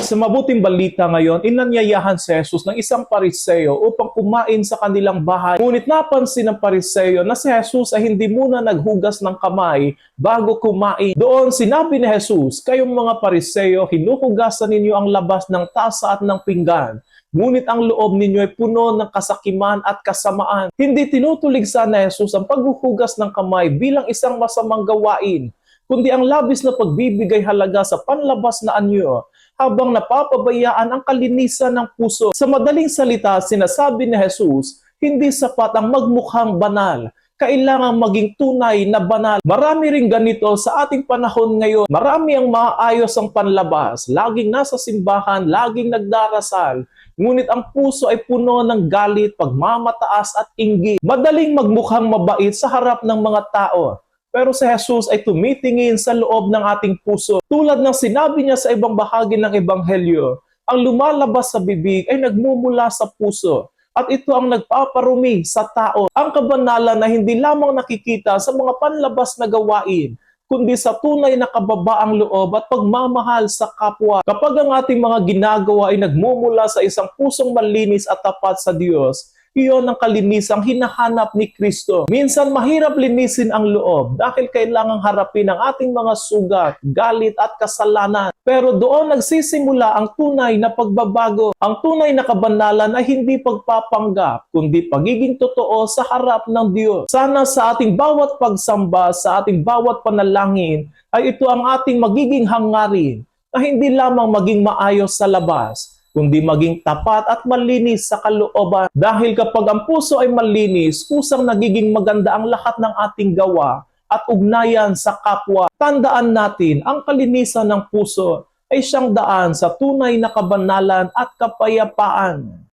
Sa mabuting balita ngayon, inanyayahan si Jesus ng isang Pariseo upang kumain sa kanilang bahay. Ngunit napansin ng Pariseo na si Jesus ay hindi muna naghugas ng kamay bago kumain. Doon sinabi ni Jesus, "Kayong mga Pariseo, hinuhugasan ninyo ang labas ng tasa at ng pinggan. Ngunit ang loob ninyo ay puno ng kasakiman at kasamaan." Hindi tinutuligsa ni Jesus ang paghuhugas ng kamay bilang isang masamang gawain, kundi ang labis na pagbibigay halaga sa panlabas na anyo, habang napapabayaan ang kalinisan ng puso. Sa madaling salita, sinasabi ni Jesus, hindi sapat ang magmukhang banal. Kailangan maging tunay na banal. Marami ring ganito sa ating panahon ngayon. Marami ang maayos ang panlabas, laging nasa simbahan, laging nagdarasal. Ngunit ang puso ay puno ng galit, pagmamataas at inggit. Madaling magmukhang mabait sa harap ng mga tao. Pero si Jesus ay tumitingin sa loob ng ating puso. Tulad ng sinabi niya sa ibang bahagi ng Ebanghelyo, ang lumalabas sa bibig ay nagmumula sa puso. At ito ang nagpaparumi sa tao. Ang kabanalan na hindi lamang nakikita sa mga panlabas na gawain, kundi sa tunay na kababaang loob at pagmamahal sa kapwa. Kapag ang ating mga ginagawa ay nagmumula sa isang pusong malinis at tapat sa Diyos, iyon ang kalinisang hinahanap ni Kristo. Minsan mahirap linisin ang loob dahil kailangang harapin ang ating mga sugat, galit at kasalanan. Pero doon nagsisimula ang tunay na pagbabago. Ang tunay na kabanalan ay hindi pagpapanggap, kundi pagiging totoo sa harap ng Diyos. Sana sa ating bawat pagsamba, sa ating bawat panalangin, ay ito ang ating magiging hangarin, na hindi lamang maging maayos sa labas, kundi maging tapat at malinis sa kalooban. Dahil kapag ang puso ay malinis, kusang nagiging maganda ang lahat ng ating gawa at ugnayan sa kapwa. Tandaan natin, ang kalinisan ng puso ay siyang daan sa tunay na kabanalan at kapayapaan.